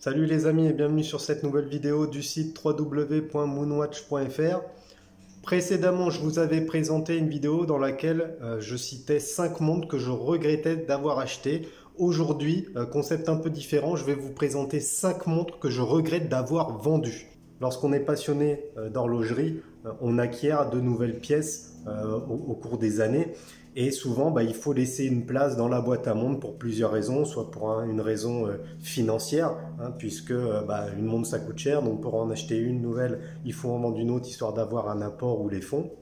Salut les amis et bienvenue sur cette nouvelle vidéo du site www.moonwatch.fr. Précédemment, je vous avais présenté une vidéo dans laquelle je citais 5 montres que je regrettais d'avoir achetées. Aujourd'hui, concept un peu différent, je vais vous présenter 5 montres que je regrette d'avoir vendues. Lorsqu'on est passionné d'horlogerie, on acquiert de nouvelles pièces au cours des années. Et souvent, il faut laisser une place dans la boîte à montres pour plusieurs raisons, soit pour une raison financière, puisque une montre ça coûte cher, donc pour en acheter une nouvelle, il faut en vendre une autre histoire d'avoir un apport ou les fonds.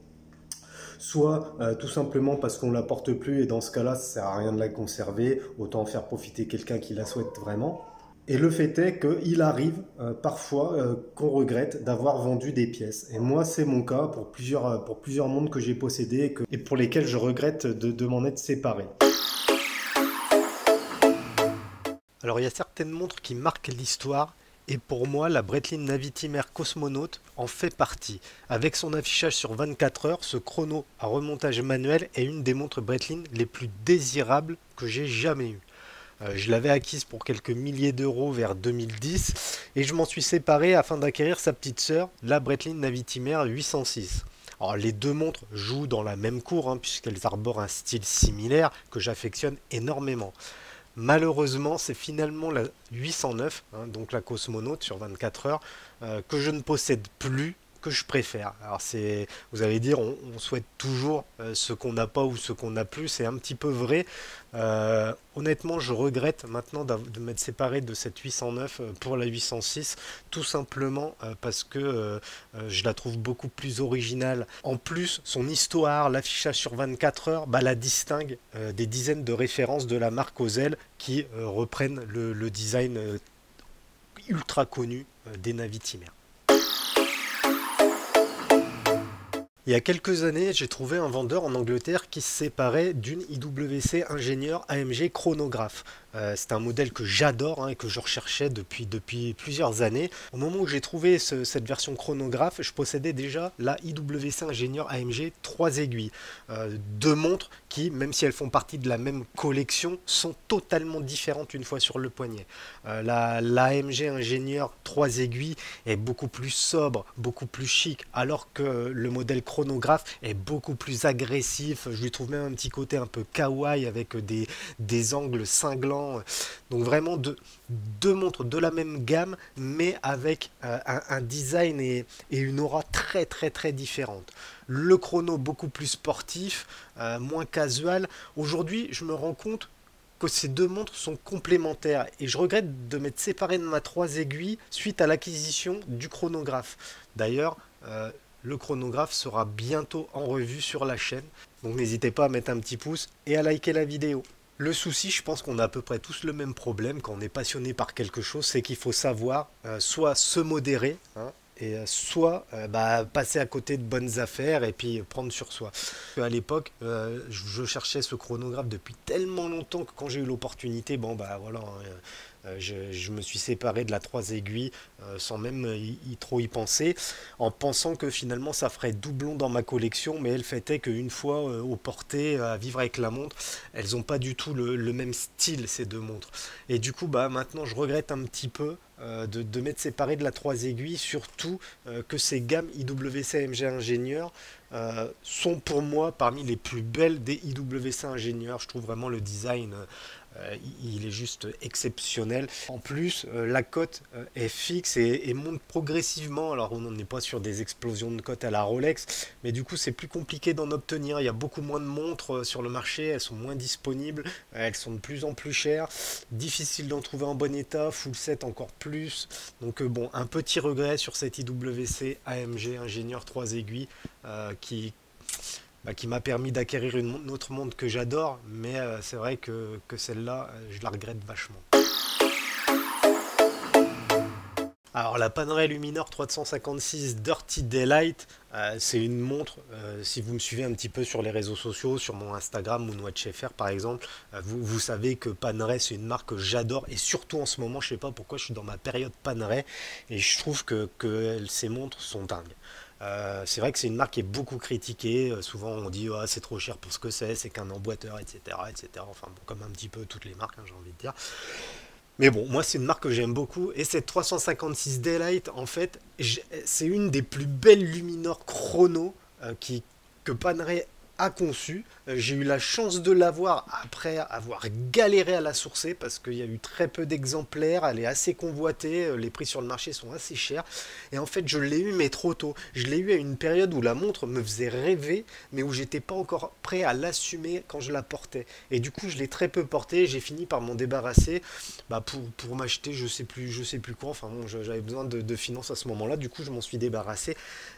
Soit tout simplement parce qu'on ne la porte plus et dans ce cas-là, ça ne sert à rien de la conserver, autant faire profiter quelqu'un qui la souhaite vraiment. Et le fait est qu'il arrive parfois qu'on regrette d'avoir vendu des pièces. Et moi, c'est mon cas pour plusieurs montres que j'ai possédées et pour lesquelles je regrette de m'en être séparé. Alors il y a certaines montres qui marquent l'histoire et pour moi la Breitling Navitimer Cosmonaut en fait partie. Avec son affichage sur 24 heures, ce chrono à remontage manuel est une des montres Breitling les plus désirables que j'ai jamais eues. Je l'avais acquise pour quelques milliers d'euros vers 2010 et je m'en suis séparé afin d'acquérir sa petite sœur, la Breitling Navitimer 806. Alors les deux montres jouent dans la même cour puisqu'elles arborent un style similaire que j'affectionne énormément. Malheureusement, c'est finalement la 809, donc la Cosmonaut sur 24 heures, que je ne possède plus, que je préfère. Alors vous allez dire, on souhaite toujours ce qu'on n'a pas ou ce qu'on n'a plus, c'est un petit peu vrai. Honnêtement, je regrette maintenant de m'être séparé de cette 809 pour la 806, tout simplement parce que je la trouve beaucoup plus originale. En plus, son histoire, l'affichage sur 24 heures, la distingue des dizaines de références de la marque Ozel qui reprennent le design ultra connu des Navitimer. Il y a quelques années, j'ai trouvé un vendeur en Angleterre qui se séparait d'une IWC Ingénieur AMG chronographe. C'est un modèle que j'adore et que je recherchais depuis plusieurs années. Au moment où j'ai trouvé cette version chronographe, je possédais déjà la IWC Ingénieur AMG 3 aiguilles. Deux montres qui, même si elles font partie de la même collection, sont totalement différentes une fois sur le poignet. L'AMG Ingénieur 3 aiguilles est beaucoup plus sobre, beaucoup plus chic, alors que le modèle chronographe est beaucoup plus agressif. Je lui trouve même un petit côté un peu kawaii avec des angles cinglants. Donc vraiment deux montres de la même gamme, mais avec un design et une aura très très très différente. Le chrono beaucoup plus sportif, moins casual. Aujourd'hui, je me rends compte que ces deux montres sont complémentaires et je regrette de m'être séparé de ma 3 aiguilles suite à l'acquisition du chronographe. D'ailleurs, le chronographe sera bientôt en revue sur la chaîne, donc n'hésitez pas à mettre un petit pouce et à liker la vidéo. Le souci, je pense qu'on a à peu près tous le même problème quand on est passionné par quelque chose, c'est qu'il faut savoir soit se modérer, et soit passer à côté de bonnes affaires et puis prendre sur soi. À l'époque, je cherchais ce chronographe depuis tellement longtemps que quand j'ai eu l'opportunité, je me suis séparé de la 3 aiguilles sans même trop y penser, en pensant que finalement ça ferait doublon dans ma collection, mais le fait est qu'une fois au porté, à vivre avec la montre, elles n'ont pas du tout le même style ces deux montres. Et du coup, maintenant je regrette un petit peu de m'être séparé de la 3 aiguilles, surtout que ces gammes IWC AMG Ingénieur sont pour moi parmi les plus belles des IWC Ingénieur. Je trouve vraiment le design il est juste exceptionnel. En plus, la cote est fixe et monte progressivement. Alors on n'est pas sur des explosions de cote à la Rolex, mais du coup c'est plus compliqué d'en obtenir. Il y a beaucoup moins de montres sur le marché, elles sont moins disponibles, elles sont de plus en plus chères. Difficile d'en trouver en bon état, full set encore plus. Donc un petit regret sur cette IWC AMG Ingénieur 3 aiguilles qui m'a permis d'acquérir une autre montre que j'adore, mais c'est vrai que celle-là, je la regrette vachement. Alors la Panerai Luminor 356 Dirty Daylight, c'est une montre, si vous me suivez un petit peu sur les réseaux sociaux, sur mon Instagram, MoonWatchFR par exemple, vous savez que Panerai c'est une marque que j'adore, et surtout en ce moment, je sais pas pourquoi, je suis dans ma période Panerai, et je trouve que ces montres sont dingues. C'est vrai que c'est une marque qui est beaucoup critiquée, souvent on dit oh, c'est trop cher pour ce que c'est qu'un emboîteur, etc. Enfin bon, comme un petit peu toutes les marques, j'ai envie de dire. Mais bon, moi c'est une marque que j'aime beaucoup et cette 356 Daylight en fait, c'est une des plus belles Luminor chrono que Panerai a conçu. J'ai eu la chance de l'avoir après avoir galéré à la sourcer parce qu'il y a eu très peu d'exemplaires, elle est assez convoitée, les prix sur le marché sont assez chers et en fait je l'ai eu mais trop tôt. Je l'ai eu à une période où la montre me faisait rêver mais où j'étais pas encore prêt à l'assumer quand je la portais. Et du coup je l'ai très peu porté, j'ai fini par m'en débarrasser pour m'acheter je sais plus quoi, enfin bon, j'avais besoin de finances à ce moment-là, du coup je m'en suis débarrassé.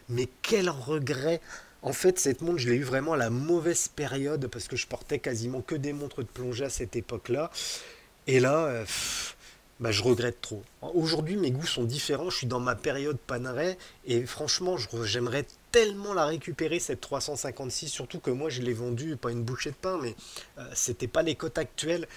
Mais quel regret! En fait, cette montre, je l'ai eu vraiment à la mauvaise période parce que je portais quasiment que des montres de plongée à cette époque-là. Et là, je regrette trop. Aujourd'hui, mes goûts sont différents. Je suis dans ma période Panerai et franchement, j'aimerais tellement la récupérer cette 356. Surtout que moi, je l'ai vendue pas une bouchée de pain, mais c'était pas les cotes actuelles.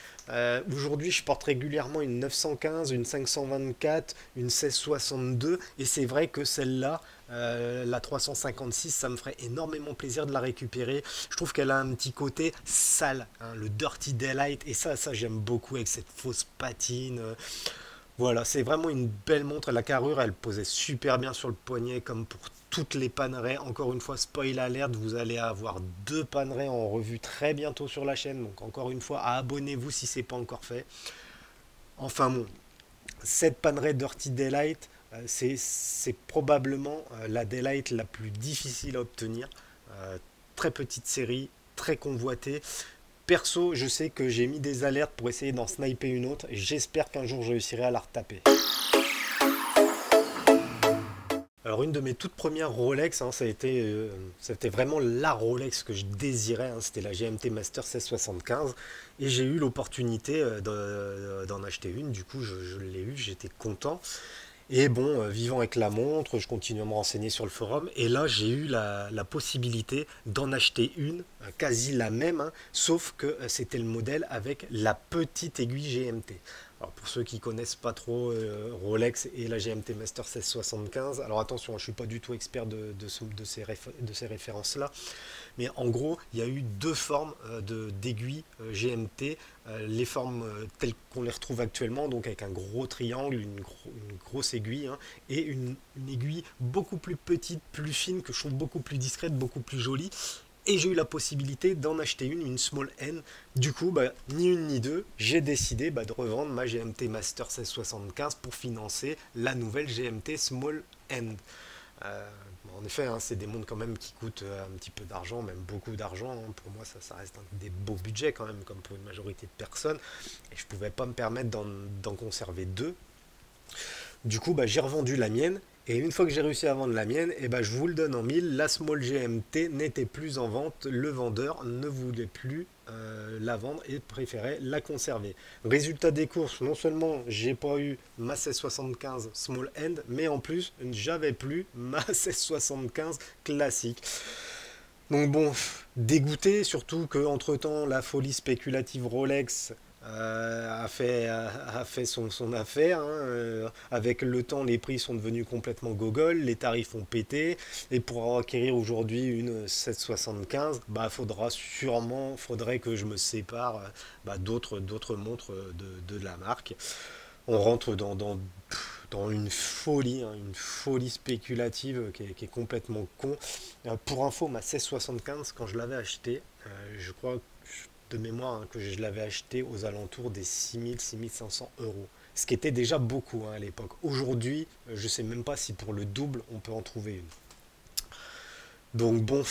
Aujourd'hui, je porte régulièrement une 915, une 524, une 1662, et c'est vrai que celle-là, la 356, ça me ferait énormément plaisir de la récupérer. Je trouve qu'elle a un petit côté sale, hein, le Dirty Daylight, et ça j'aime beaucoup avec cette fausse patine. Voilà, c'est vraiment une belle montre. La carrure, elle posait super bien sur le poignet, comme pour toutes les Panerai. Encore une fois, spoil alert, vous allez avoir deux Panerai en revue très bientôt sur la chaîne. Donc encore une fois, abonnez-vous si c'est pas encore fait. Enfin bon, cette Panerai Dirty Daylight, c'est probablement la Daylight la plus difficile à obtenir. Très petite série, très convoitée. Perso, je sais que j'ai mis des alertes pour essayer d'en sniper une autre. J'espère qu'un jour je réussirai à la retaper. Alors une de mes toutes premières Rolex, hein, c'était vraiment la Rolex que je désirais, hein, c'était la GMT Master 1675 et j'ai eu l'opportunité d'en acheter une, du coup je l'ai eu, j'étais content. Et bon, vivant avec la montre, je continue à me renseigner sur le forum. Et là, j'ai eu la possibilité d'en acheter une, quasi la même, hein, sauf que c'était le modèle avec la petite aiguille GMT. Alors pour ceux qui connaissent pas trop Rolex et la GMT Master 1675, alors attention, je suis pas du tout expert de ces références-là, mais en gros, il y a eu deux formes d'aiguilles GMT, les formes telles qu'on les retrouve actuellement, donc avec un gros triangle, une grosse aiguille, hein, et une aiguille beaucoup plus petite, plus fine, que je trouve beaucoup plus discrète, beaucoup plus jolie. Et j'ai eu la possibilité d'en acheter une small N. Du coup, ni une ni deux, j'ai décidé de revendre ma GMT Master 1675 pour financer la nouvelle GMT Small N. En effet, hein, c'est des montres quand même qui coûtent un petit peu d'argent, même beaucoup d'argent, hein. Pour moi, ça reste des beaux budgets quand même, comme pour une majorité de personnes. Et je ne pouvais pas me permettre d'en conserver deux. Du coup, j'ai revendu la mienne. Et une fois que j'ai réussi à vendre la mienne, je vous le donne en mille, la Small GMT n'était plus en vente. Le vendeur ne voulait plus la vendre et préférait la conserver. Résultat des courses, non seulement j'ai pas eu ma 1675 Small End, mais en plus j'avais plus ma 1675 classique. Donc bon, dégoûté, surtout que entre temps la folie spéculative Rolex a fait son affaire, hein. Avec le temps, les prix sont devenus complètement gogol, les tarifs ont pété, et pour acquérir aujourd'hui une 775, faudrait que je me sépare d'autres montres de la marque. On rentre dans une folie spéculative qui est complètement con. Pour info, ma 1675, quand je l'avais acheté, je crois de mémoire, hein, que je l'avais acheté aux alentours des 6 000 à 6 500 euros. Ce qui était déjà beaucoup, hein, à l'époque. Aujourd'hui, je ne sais même pas si pour le double, on peut en trouver une. Donc bon,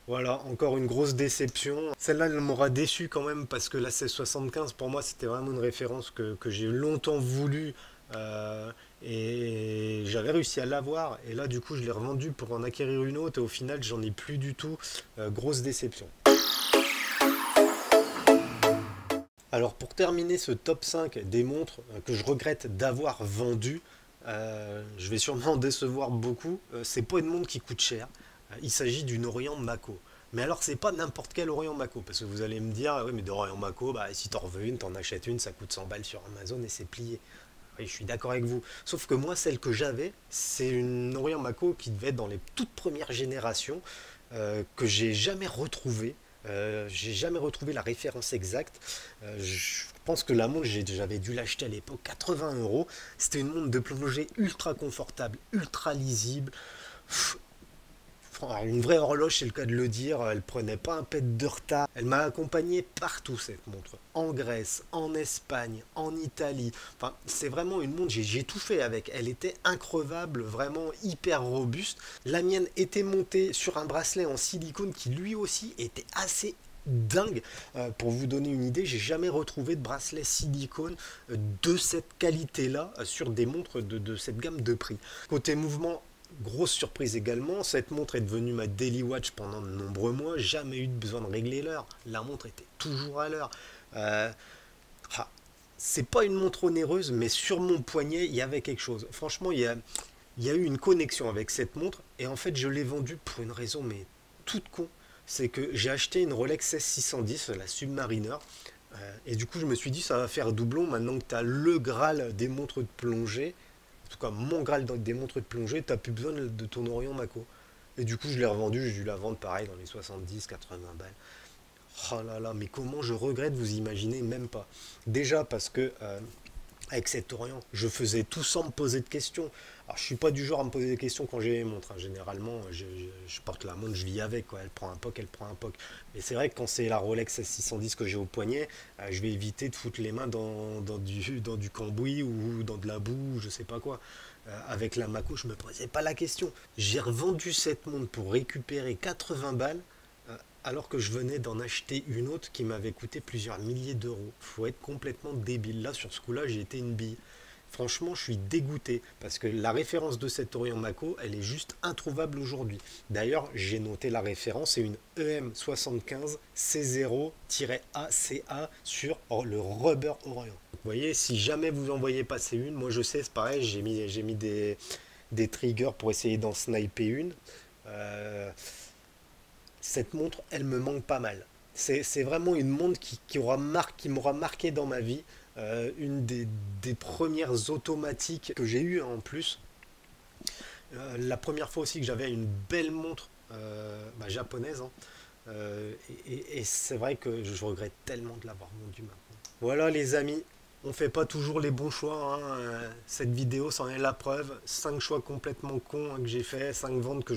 voilà, encore une grosse déception. Celle-là, elle m'aura déçu quand même parce que la 1675, pour moi, c'était vraiment une référence que j'ai longtemps voulu. Et j'avais réussi à l'avoir. Et là, du coup, je l'ai revendue pour en acquérir une autre. Et au final, j'en ai plus du tout. Grosse déception. Alors pour terminer ce top 5 des montres que je regrette d'avoir vendues, je vais sûrement en décevoir beaucoup. C'est pas une montre qui coûte cher. Il s'agit d'une Orient Mako. Mais alors c'est pas n'importe quel Orient Mako, parce que vous allez me dire, ah oui mais d'Orient Mako, si t'en veux une, t'en achètes une, ça coûte 100 balles sur Amazon et c'est plié. Oui, je suis d'accord avec vous. Sauf que moi, celle que j'avais, c'est une Orient Mako qui devait être dans les toutes premières générations, que j'ai jamais retrouvée. J'ai jamais retrouvé la référence exacte. Je pense que la montre, j'avais dû l'acheter à l'époque 80 euros. C'était une montre de plongée ultra confortable, ultra lisible. Une vraie horloge, c'est le cas de le dire, elle prenait pas un pet de retard. Elle m'a accompagné partout cette montre. En Grèce, en Espagne, en Italie. Enfin, c'est vraiment une montre, j'ai tout fait avec. Elle était increvable, vraiment hyper robuste. La mienne était montée sur un bracelet en silicone qui lui aussi était assez dingue. Pour vous donner une idée, j'ai jamais retrouvé de bracelet silicone de cette qualité-là sur des montres de cette gamme de prix. Côté mouvement, grosse surprise également, cette montre est devenue ma daily watch pendant de nombreux mois, jamais eu besoin de régler l'heure, la montre était toujours à l'heure. Euh, c'est pas une montre onéreuse, mais sur mon poignet, il y avait quelque chose. Franchement, il y a eu une connexion avec cette montre, et en fait, je l'ai vendue pour une raison, mais toute con. C'est que j'ai acheté une Rolex 16610, la Submariner, et du coup, je me suis dit, ça va faire doublon maintenant que tu as le Graal des montres de plongée. En tout cas, mon Graal des montres de plongée, t'as plus besoin de ton Orion Mako. Et du coup, je l'ai revendu, j'ai dû la vendre pareil dans les 70-80 balles. Oh là là, mais comment je regrette, vous imaginez même pas. Déjà parce que avec cet Orient, je faisais tout sans me poser de questions. Alors, je suis pas du genre à me poser des questions quand j'ai les montres, hein. Généralement, je porte la montre, je vis avec, quoi. Elle prend un POC, elle prend un POC. Mais c'est vrai que quand c'est la Rolex 610 que j'ai au poignet, je vais éviter de foutre les mains dans du cambouis ou dans de la boue, je sais pas quoi. Avec la Mako, je me posais pas la question. J'ai revendu cette montre pour récupérer 80 balles alors que je venais d'en acheter une autre qui m'avait coûté plusieurs milliers d'euros. Faut être complètement débile. Là, sur ce coup-là, j'ai été une bille. Franchement, je suis dégoûté parce que la référence de cette Orient Mako, elle est juste introuvable aujourd'hui. D'ailleurs, j'ai noté la référence, c'est une EM75 C0-ACA sur le Rubber Orient. Vous voyez, si jamais vous en voyez passer une, moi je sais, c'est pareil, j'ai mis des triggers pour essayer d'en sniper une. Euh, cette montre, elle me manque pas mal. C'est vraiment une montre qui m'aura marqué dans ma vie. Une des premières automatiques que j'ai eues en plus. La première fois aussi que j'avais une belle montre japonaise. Hein. Et c'est vrai que je regrette tellement de l'avoir vendue maintenant. Voilà les amis, on fait pas toujours les bons choix. Hein. Cette vidéo, c'en est la preuve. 5 choix complètement cons hein, que j'ai fait, 5 ventes que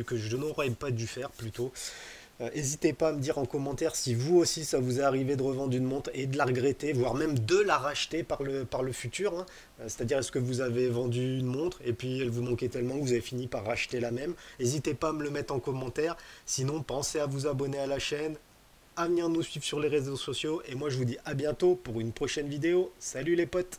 que je n'aurais pas dû faire plutôt. N'hésitez pas à me dire en commentaire si vous aussi ça vous est arrivé de revendre une montre et de la regretter, voire même de la racheter par le futur. Hein. C'est-à-dire est-ce que vous avez vendu une montre et puis elle vous manquait tellement que vous avez fini par racheter la même. N'hésitez pas à me le mettre en commentaire. Sinon, pensez à vous abonner à la chaîne, à venir nous suivre sur les réseaux sociaux. Et moi je vous dis à bientôt pour une prochaine vidéo. Salut les potes!